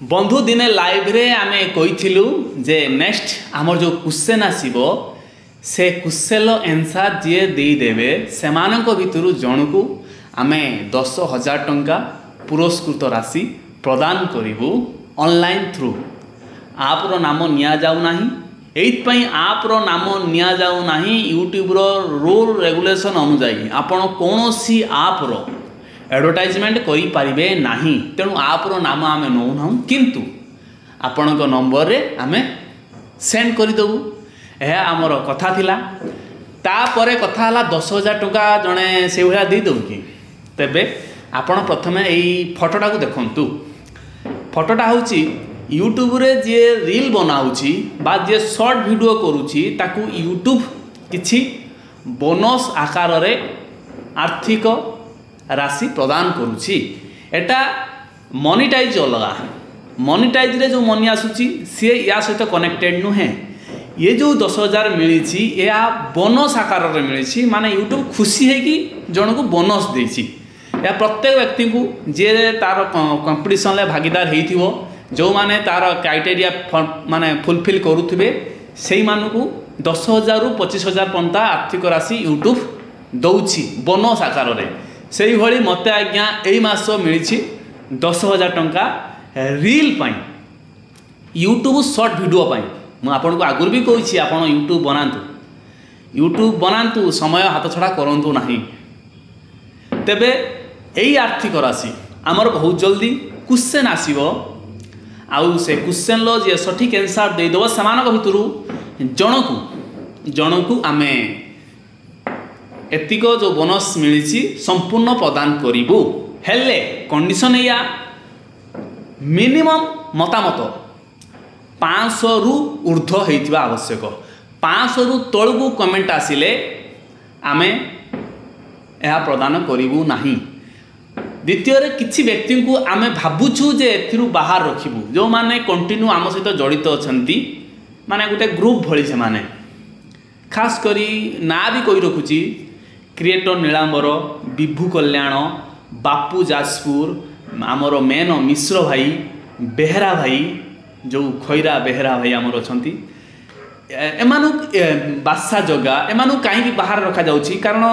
बंधु दिने लाइव रे आमे कहिथिलु जे नेक्स्ट हमर जो क्वेश्चन आसीबो से क्वेश्चन आंसर जे देई देबे सेमानक भितरु जणकु आमे 10,000 टंका पुरस्कृत राशि प्रदान करिवु ऑनलाइन थ्रू आप रो नाम निया जाउ नाही एइत पई आप रो नाम निया जाउ नाही यूट्यूब रो रूल रेगुलेशन अनुसार आपण कोनोसी आप रो एडवर्टाइजमेंट करि पारिबे नाही तेणु आप रो नाम आमे नौ ना किंतु आपण को नंबर रे आमे सेंड करि दबु एहा हमर कथा थिला तापरे कथा हला 10,000 टंका जणे से भला दे दउ कि तबे आपण प्रथमे एई फोटोटा को देखंतु फोटोटा होची यूट्यूब रे जे रील बनाउची बा जे शॉर्ट वीडियो करूची ताकू यूट्यूब किछि बोनस आकार रे आर्थिक राशि प्रदान करुछि एटा मोनेटाइज अलगा मोनेटाइज रे जो मनी आसुची से या सहित कनेक्टेड नुहे ये जो 10,000 मिली या बोनस आकार रे मिली माने यूट्यूब खुशी है कि जन को बोनस देछि या प्रत्येक व्यक्ति को जे तार कंपटीशन ले भागीदार हेइथिवो जो माने तार क्राइटेरिया माने फुलफिल करूथिबे सेही मानकु 10,000 रु 25,000 पंता आर्थिक राशि यूट्यूब दउछि बोनस आकार रे सेही भली मते आज्ञा एई मास मिली 10,000 टंका रील पाई यूट्यूब शॉर्ट वीडियो पाई मु आपन को आगुर भी कहिछि आपन यूट्यूब बनांतु समय हाथ छड़ा करंतु नाही तेबे एई आर्थिक राशि हमर बहुत जल्दी क्वेश्चन आसीबो आउ से क्वेश्चन लो जे सठिक आंसर दे दबो समानक भितरु जणकु आमे एतिको जो बोनस मिली संपूर्ण प्रदान करिबु हेले कंडीशन या मिनिमम मतामत 500 रु ऊर्ध्व हेतिबा आवश्यक 500 रु तळगु कमेंट आसिले आमे एहा प्रदान करिबु नाही द्वितीय रे किछि व्यक्ति को आमे भाबुछु जे एथिरु बाहर रखिबु जो माने कंटिन्यू आम सहित जड़ित अछंती माने गुटे ग्रुप भଳି से माने खास करी ना भी कोई रखुची क्रिएटर नीलांबर विभू कल्याण बापू जाजपुर आमर मेन मिश्र भाई बेहरा भाई जो खैरा बेहरा भाई आमर अछंती एमानु बासा जगह एमानु कहीं बाहर रखा जाउची कारण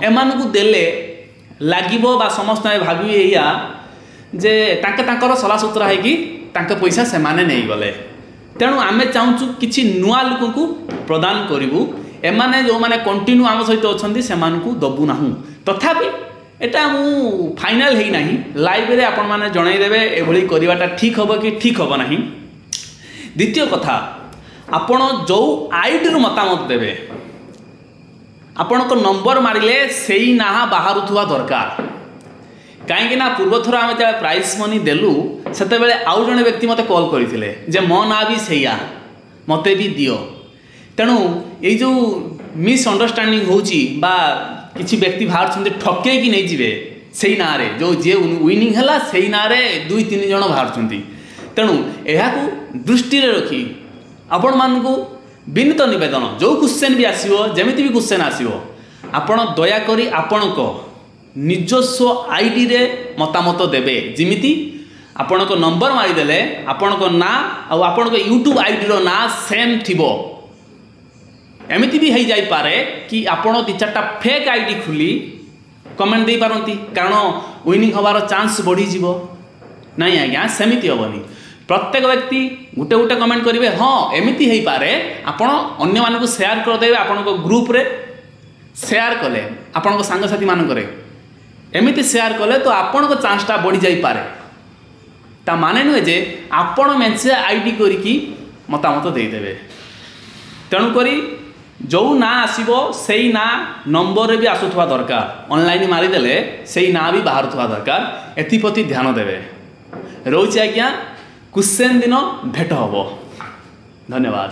एमानु को देले लागिबो बा समस्त भाबी या जे तांके तांकर सला सूत्र है कि तांके पैसा से माने नहीं गले तेणु आमे चाहूँ किछि नुआ लोक को प्रदान करिवु एमाने जो माने कंटिन्यू आम सहित अछंती सेमानकु दबु नाहु तथापि एटा मु फाइनल हेई नाही लाइव रे आपण माने जणाई देबे एभली करिवाटा ठीक होबो कि ठीक होबो नाही द्वितीय कथा आपण जो आईडी रु मतामत देबे आपण को नंबर मारिले सेई ना बाहर थुवा दरकार कहीं ना पूर्व थर आम जो प्राइज मनी देलु सेते बेले आउ जने व्यक्ति मते कॉल करथिले जे मो ना भी सेया मते भी दियो तेणु ये जो मिसअंडरस्टैंडिंग होची बा किछि व्यक्ति बाहर छंदे ठके कि नहीं जिवे सेई ना रे जो जे विनिंग हला सेई ना रे 2-3 जण बाहर छंती तेणु एहा को दृष्टि रे रखी आपण मान को विनीत निवेदन जो क्वेश्चन भी आसीबो जेमिति भी क्वेश्चन आसीबो आपण दया करी आपण को निजस्व आईडी रे मतामत देबे जिमिति आपण को नंबर मारी देले आपण को ना आ आपण को यूट्यूब आईडी रो ना सेम थिबो एमिति भी हेई जाई पारे कि आपण 2-4टा फेक आईडी खुली कमेंट दे पारंती कारण विनिंग होबार चांस बढ़ी जीवो नहीं आज्ञा सेमिति होबनी प्रत्येक व्यक्ति गुटे गुटे कमेंट करेंगे हाँ एमती हो पारे आपण अन्य मानक शेयर करदे आपण ग्रुप रे शेयर कले आपण सांगसाथी मानक एमती शेयर कले तो आपण चांसटा बढ़ी जाई पारे ता माने नुहे जे आपण मेंसे आईडी करिकी मतामत देदेवे तेणुक जो ना आसीबो सेई ना नंबर रे भी आसुथवा दरकार ऑनलाइन मारिदेले सेई ना भी बाहर थवा दरकार एथिप्रति ध्यान देवे रोचे आज्ञा क्वेश्चन दिन भेट हबो धन्यवाद।